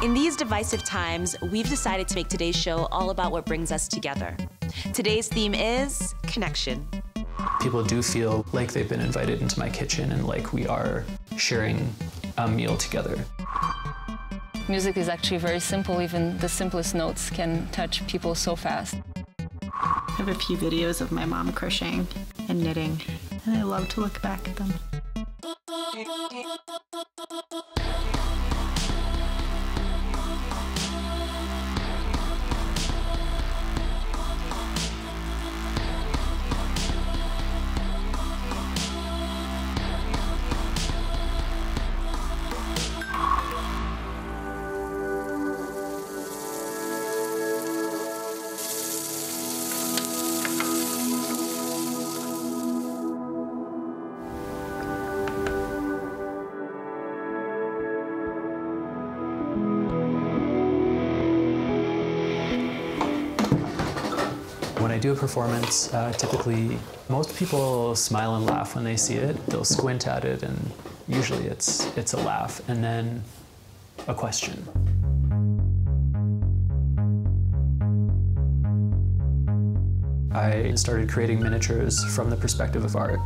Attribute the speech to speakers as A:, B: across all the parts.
A: In these divisive times, we've decided to make today's show all about what brings us together. Today's theme is connection.
B: People do feel like they've been invited into my kitchen and like we are sharing a meal together.
C: Music is actually very simple. Even the simplest notes can touch people so fast.
D: I have a few videos of my mom crocheting and knitting, and I love to look back at them.
B: When I do a performance, typically most people smile and laugh when they see it. They'll squint at it, and usually it's a laugh, and then a question. I started creating miniatures from the perspective of art,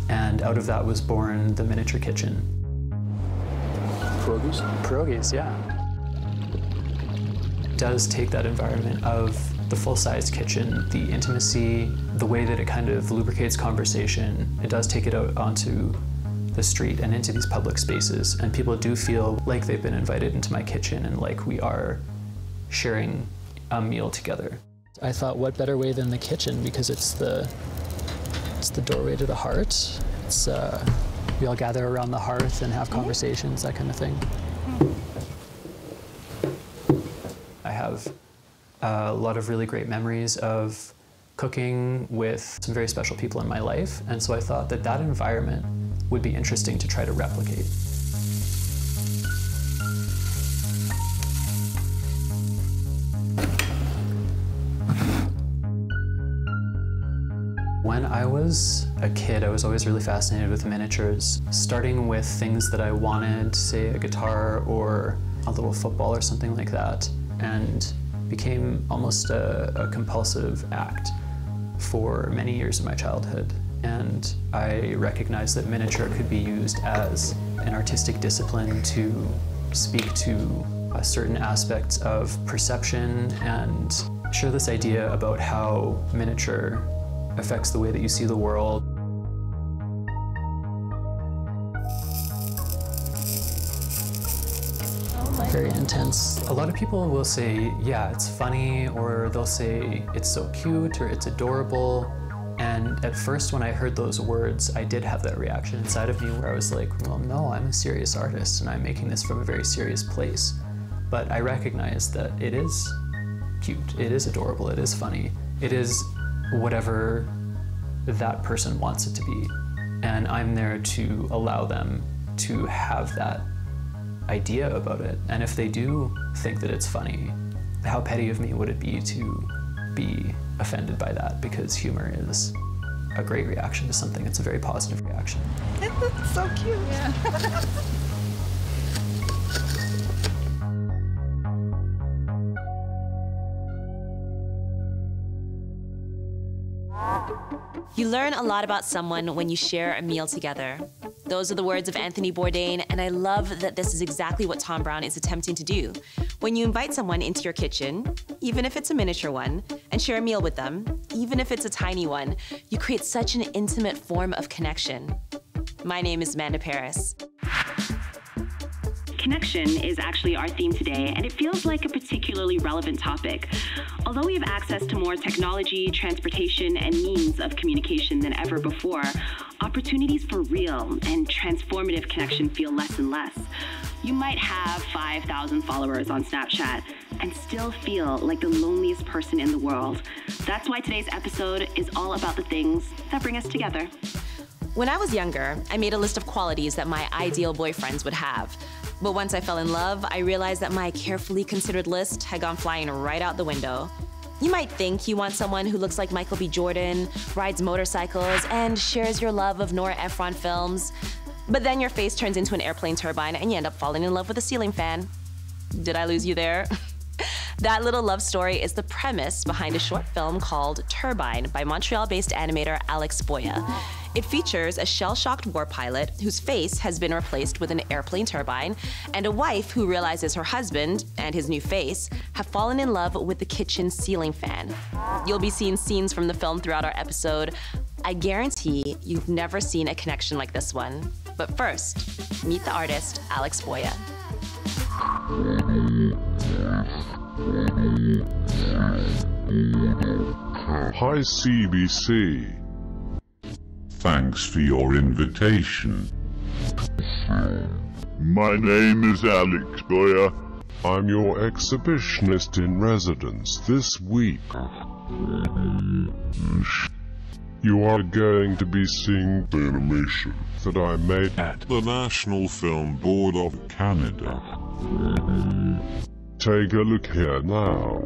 B: and out of that was born the miniature kitchen.
E: Pierogies?
B: Pierogies, yeah. It does take that environment of the full-size kitchen, the intimacy, the way that it kind of lubricates conversation. It does take it out onto the street and into these public spaces, and people do feel like they've been invited into my kitchen and like we are sharing a meal together. I thought, what better way than the kitchen, because it's the doorway to the heart. It's we all gather around the hearth and have conversations, that kind of thing. I have a lot of really great memories of cooking with some very special people in my life, and so I thought that that environment would be interesting to try to replicate. When I was a kid, I was always really fascinated with miniatures, starting with things that I wanted, say a guitar or a little football or something like that, and became almost a compulsive act for many years of my childhood. And I recognized that miniature could be used as an artistic discipline to speak to certain aspects of perception and share this idea about how miniature affects the way that you see the world. Very intense. A lot of people will say, yeah, it's funny, or they'll say it's so cute or it's adorable. And at first when I heard those words, I did have that reaction inside of me where I was like, well, no, I'm a serious artist and I'm making this from a very serious place. But I recognize that it is cute, it is adorable, it is funny. It is whatever that person wants it to be. And I'm there to allow them to have that idea about it. And if they do think that it's funny, how petty of me would it be to be offended by that? Because humor is a great reaction to something. It's a very positive reaction.
D: It's so cute. Yeah.
A: You learn a lot about someone when you share a meal together. Those are the words of Anthony Bourdain, and I love that this is exactly what Tom Brown is attempting to do. When you invite someone into your kitchen, even if it's a miniature one, and share a meal with them, even if it's a tiny one, you create such an intimate form of connection. My name is Amanda Paris.
F: Connection is actually our theme today, and it feels like a particularly relevant topic. Although we have access to more technology, transportation, and means of communication than ever before, opportunities for real and transformative connection feel less and less. You might have 5,000 followers on Snapchat and still feel like the loneliest person in the world. That's why today's episode is all about the things that bring us together.
A: When I was younger, I made a list of qualities that my ideal boyfriends would have. But once I fell in love, I realized that my carefully considered list had gone flying right out the window. You might think you want someone who looks like Michael B. Jordan, rides motorcycles, and shares your love of Nora Ephron films. But then your face turns into an airplane turbine and you end up falling in love with a ceiling fan. Did I lose you there? That little love story is the premise behind a short film called Turbine by Montreal-based animator Alex Boya. It features a shell-shocked war pilot whose face has been replaced with an airplane turbine, and a wife who realizes her husband and his new face have fallen in love with the kitchen ceiling fan. You'll be seeing scenes from the film throughout our episode. I guarantee you've never seen a connection like this one. But first, meet the artist, Alex Boya.
E: Hi CBC. Thanks for your invitation. My name is Alex Boya. I'm your exhibitionist in residence this week. You are going to be seeing the animation that I made at the National Film Board of Canada. Take a look here now.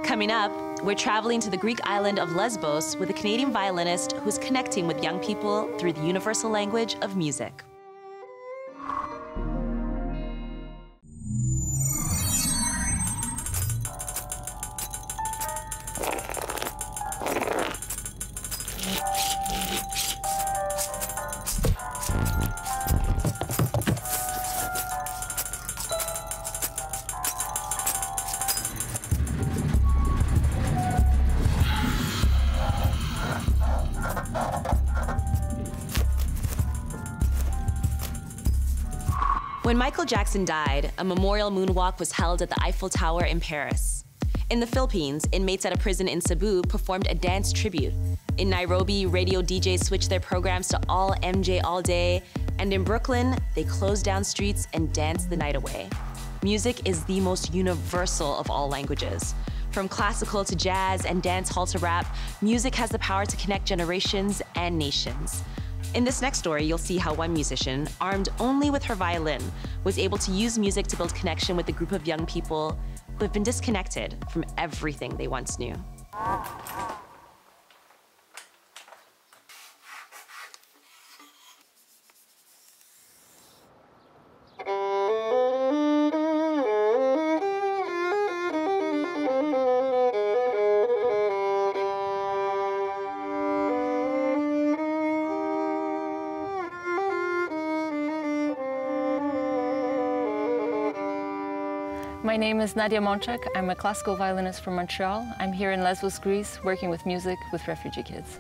A: Coming up, we're traveling to the Greek island of Lesbos with a Canadian violinist who's connecting with young people through the universal language of music. When Michael Jackson died, a memorial moonwalk was held at the Eiffel Tower in Paris. In the Philippines, inmates at a prison in Cebu performed a dance tribute. In Nairobi, radio DJs switched their programs to all MJ all day. And in Brooklyn, they closed down streets and danced the night away. Music is the most universal of all languages. From classical to jazz and dance hall to rap, music has the power to connect generations and nations. In this next story, you'll see how one musician, armed only with her violin, was able to use music to build connection with a group of young people who have been disconnected from everything they once knew.
C: My name is Nadia Monczak. I'm a classical violinist from Montreal. I'm here in Lesbos, Greece, working with music with refugee kids.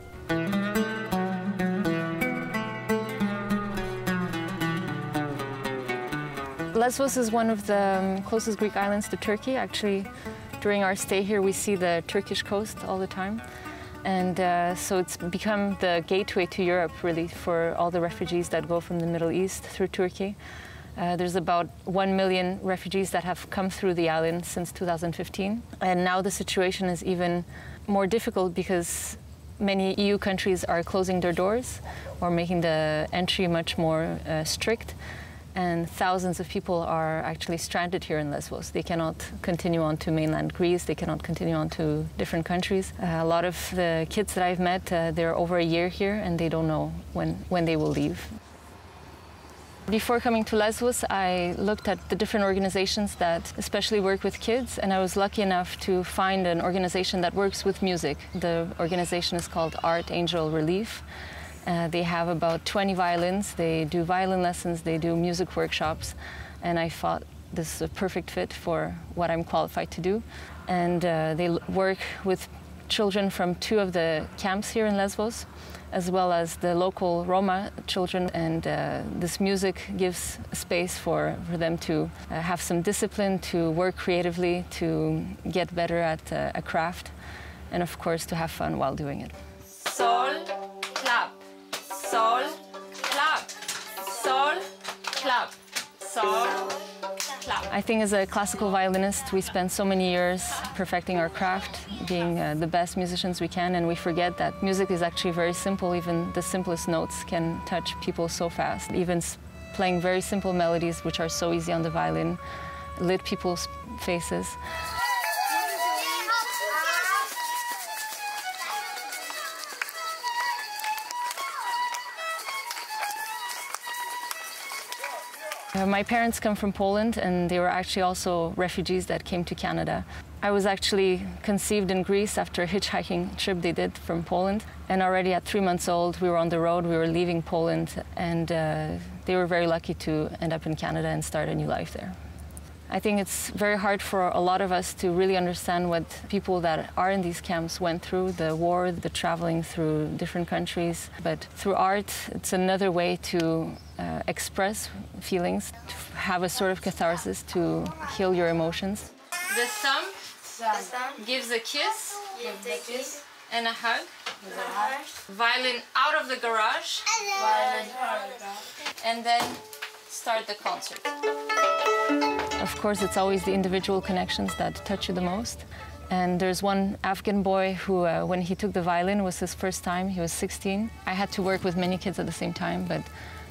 C: Lesbos is one of the closest Greek islands to Turkey. Actually, during our stay here, we see the Turkish coast all the time. And so it's become the gateway to Europe, really, for all the refugees that go from the Middle East through Turkey. There's about 1 million refugees that have come through the island since 2015. And now the situation is even more difficult because many EU countries are closing their doors or making the entry much more strict. And thousands of people are actually stranded here in Lesbos. They cannot continue on to mainland Greece. They cannot continue on to different countries. A lot of the kids that I've met, they're over a year here and they don't know when they will leave. Before coming to Lesbos, I looked at the different organizations that especially work with kids, and I was lucky enough to find an organization that works with music. The organization is called Art Angel Relief. They have about 20 violins. They do violin lessons, they do music workshops, and I thought this is a perfect fit for what I'm qualified to do. And they work with children from 2 of the camps here in Lesbos, as well as the local Roma children, and this music gives space for them to have some discipline, to work creatively, to get better at a craft, and of course to have fun while doing it.
G: Sol, clap, sol, clap, sol, clap, sol, clap. clap.
C: I think as a classical violinist, we spend so many years perfecting our craft, being the best musicians we can, and we forget that music is actually very simple. Even the simplest notes can touch people so fast. Even playing very simple melodies, which are so easy on the violin, lit people's faces. My parents come from Poland, and they were actually also refugees that came to Canada. I was actually conceived in Greece after a hitchhiking trip they did from Poland. And already at 3 months old, we were on the road, we were leaving Poland, and they were very lucky to end up in Canada and start a new life there. I think it's very hard for a lot of us to really understand what people that are in these camps went through, the war, the traveling through different countries. But through art, it's another way to express feelings, to have a sort of catharsis, to heal your emotions.
G: The thumb gives a kiss and a hug. Violin out of the garage. And then start the concert.
C: Of course, it's always the individual connections that touch you the most. And there's one Afghan boy who, when he took the violin, was his first time. He was 16. I had to work with many kids at the same time, but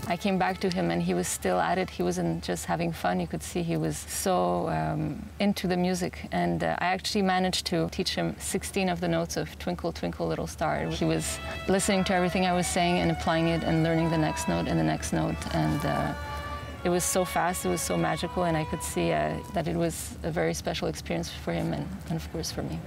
C: I came back to him and he was still at it. He wasn't just having fun. You could see he was so into the music. And I actually managed to teach him 16 of the notes of Twinkle, Twinkle, Little Star. He was listening to everything I was saying and applying it and learning the next note and the next note. And it was so fast, it was so magical, and I could see that it was a very special experience for him and of course for me.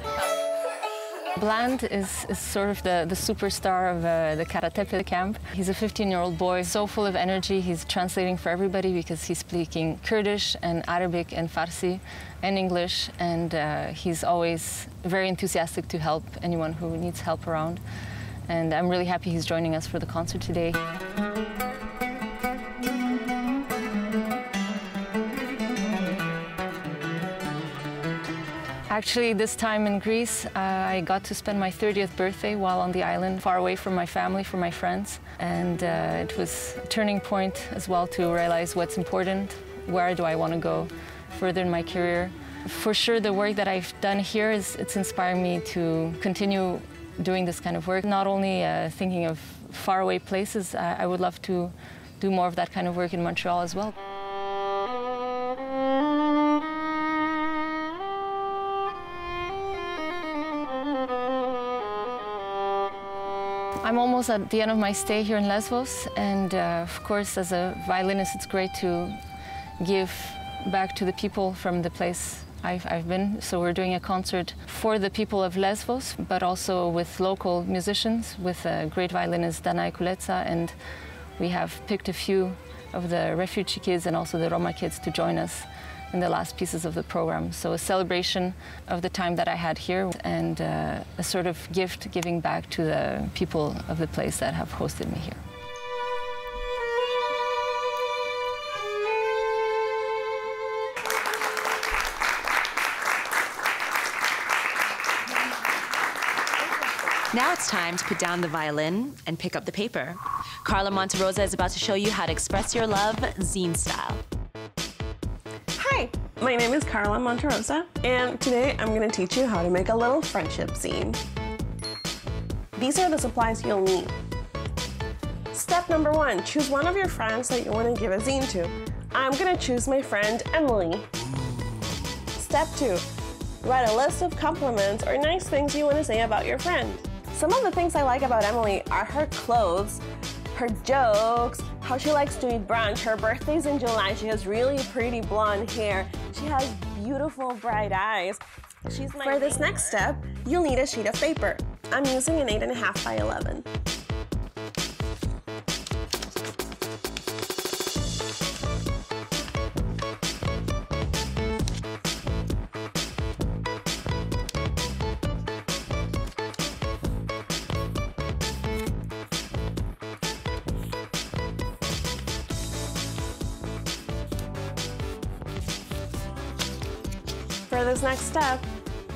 C: Bland is sort of the superstar of the Karatepe camp. He's a 15-year-old boy, so full of energy. He's translating for everybody because he's speaking Kurdish and Arabic and Farsi and English, and he's always very enthusiastic to help anyone who needs help around. And I'm really happy he's joining us for the concert today. Actually, this time in Greece, I got to spend my 30th birthday while on the island, far away from my family, from my friends. And it was a turning point as well to realize what's important, where do I want to go further in my career. For sure, the work that I've done here, it's inspiring me to continue doing this kind of work. Not only thinking of faraway places, I would love to do more of that kind of work in Montreal as well. I'm almost at the end of my stay here in Lesvos, and of course, as a violinist, it's great to give back to the people from the place I've been. So we're doing a concert for the people of Lesvos, but also with local musicians, with a great violinist, Dana Kuletsa, and we have picked a few of the refugee kids and also the Roma kids to join us in the last pieces of the program. So a celebration of the time that I had here and a sort of gift giving back to the people of the place that have hosted me here.
A: Now it's time to put down the violin and pick up the paper. Carla Monterosa is about to show you how to express your love zine style.
H: Hi, my name is Carla Monterosa, and today I'm going to teach you how to make a little friendship zine. These are the supplies you'll need. Step number 1, choose one of your friends that you want to give a zine to. I'm going to choose my friend Emily. Step 2, write a list of compliments or nice things you want to say about your friend. Some of the things I like about Emily are her clothes, her jokes, how she likes to eat brunch. Her birthday's in July. She has really pretty blonde hair. She has beautiful bright eyes. For this next step, you'll need a sheet of paper. I'm using an 8.5 by 11. For this next step,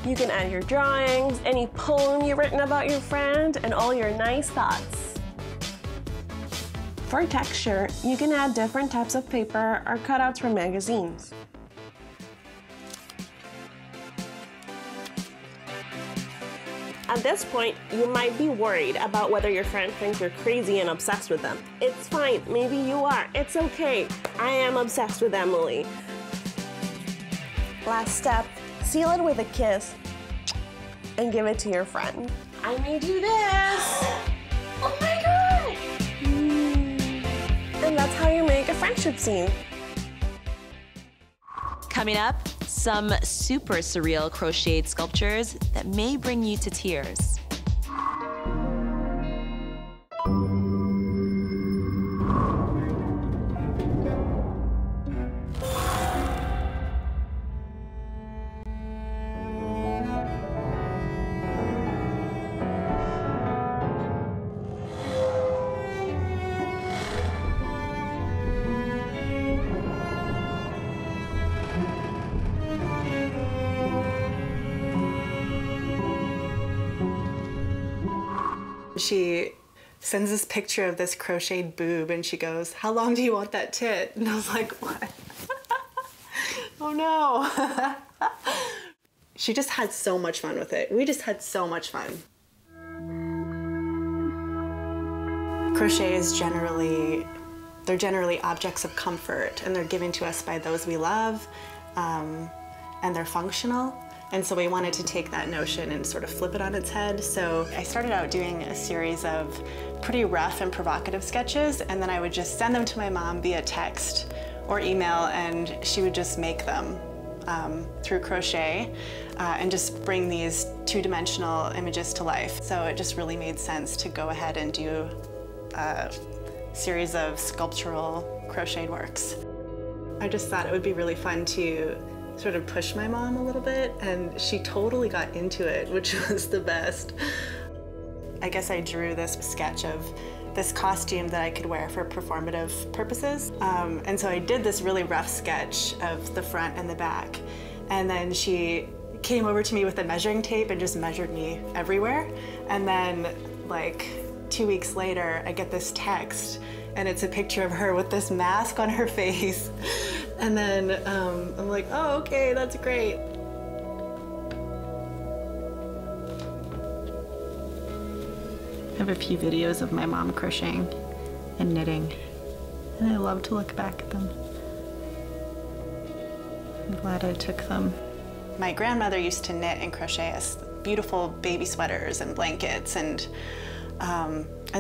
H: you can add your drawings, any poem you've written about your friend, and all your nice thoughts. For texture, you can add different types of paper or cutouts from magazines. At this point, you might be worried about whether your friend thinks you're crazy and obsessed with them. It's fine, maybe you are, it's okay. I am obsessed with Emily. Last step, seal it with a kiss and give it to your friend. I made you this! Oh my God! And that's how you make a friendship scene.
A: Coming up, some super surreal crocheted sculptures that may bring you to tears.
D: She sends this picture of this crocheted boob and she goes, "How long do you want that tit?" And I was like, what? Oh no. She just had so much fun with it. We just had so much fun. Crochet is they're generally objects of comfort, and they're given to us by those we love, and they're functional. And so we wanted to take that notion and sort of flip it on its head. So I started out doing a series of pretty rough and provocative sketches, and then I would just send them to my mom via text or email, and she would just make them through crochet and just bring these two-dimensional images to life. So it just really made sense to go ahead and do a series of sculptural crocheted works. I just thought it would be really fun to sort of push my mom a little bit, and she totally got into it, which was the best. I guess I drew this sketch of this costume that I could wear for performative purposes. And so I did this really rough sketch of the front and the back. And then she came over to me with a measuring tape and just measured me everywhere. And then like 2 weeks later, I get this text, and it's a picture of her with this mask on her face. And then I'm like, oh, okay, that's great. I have a few videos of my mom crocheting and knitting, and I love to look back at them. I'm glad I took them. My grandmother used to knit and crochet us beautiful baby sweaters and blankets, and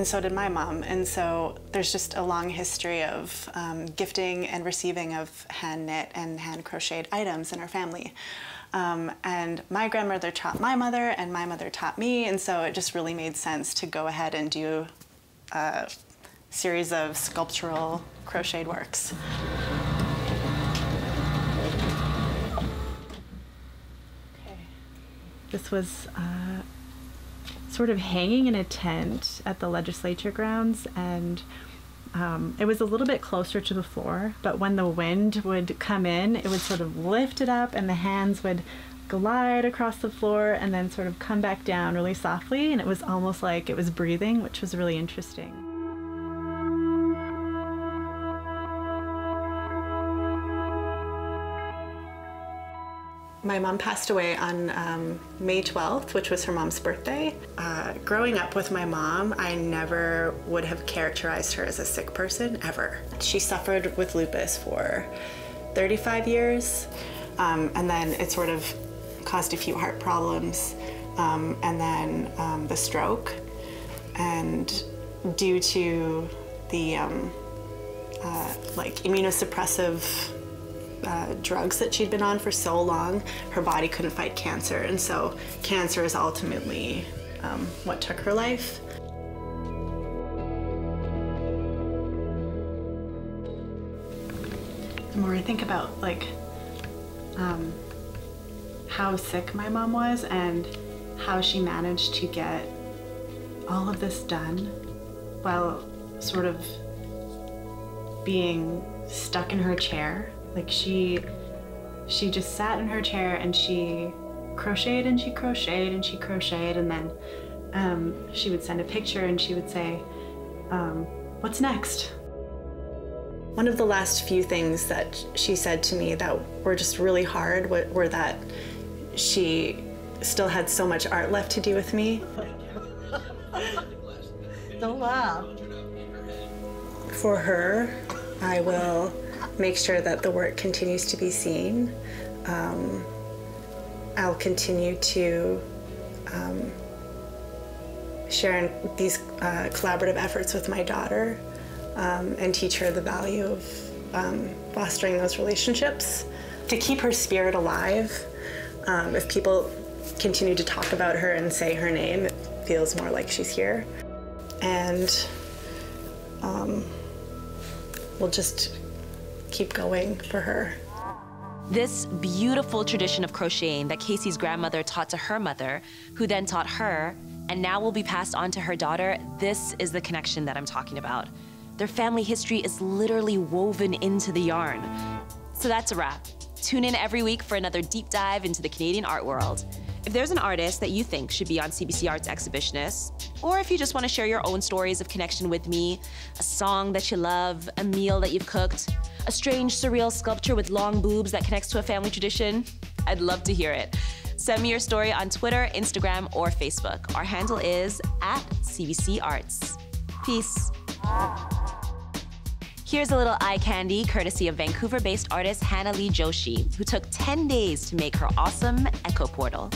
D: so did my mom. And so there's just a long history of gifting and receiving of hand knit and hand crocheted items in our family. And my grandmother taught my mother, and my mother taught me, and so it just really made sense to go ahead and do a series of sculptural crocheted works. Okay. This was sort of hanging in a tent at the legislature grounds, and it was a little bit closer to the floor, but when the wind would come in, it would sort of lift it up, and the hands would glide across the floor and then sort of come back down really softly, and it was almost like it was breathing, which was really interesting. My mom passed away on May 12th, which was her mom's birthday. Growing up with my mom, I never would have characterized her as a sick person, ever. She suffered with lupus for 35 years, and then it sort of caused a few heart problems, and then the stroke. And due to the like immunosuppressive drugs that she'd been on for so long, her body couldn't fight cancer, and so cancer is ultimately what took her life. The more I think about like how sick my mom was and how she managed to get all of this done while sort of being stuck in her chair. Like she just sat in her chair and she crocheted and she crocheted and she crocheted, and then she would send a picture and she would say, "What's next?" One of the last few things that she said to me that were just really hard were that she still had so much art left to do with me.
I: Don't laugh.
D: For her, I will make sure that the work continues to be seen. I'll continue to share these collaborative efforts with my daughter and teach her the value of fostering those relationships. To keep her spirit alive, if people continue to talk about her and say her name, it feels more like she's here. And we'll just keep going for her.
A: This beautiful tradition of crocheting that Kasie's grandmother taught to her mother, who then taught her, and now will be passed on to her daughter, this is the connection that I'm talking about. Their family history is literally woven into the yarn. So that's a wrap. Tune in every week for another deep dive into the Canadian art world. If there's an artist that you think should be on CBC Arts Exhibitionist, or if you just want to share your own stories of connection with me, a song that you love, a meal that you've cooked, a strange, surreal sculpture with long boobs that connects to a family tradition, I'd love to hear it. Send me your story on Twitter, Instagram, or Facebook. Our handle is @CBC Arts. Peace. Here's a little eye candy courtesy of Vancouver-based artist Hannah Lee Joshi, who took 10 days to make her awesome Echo Portal.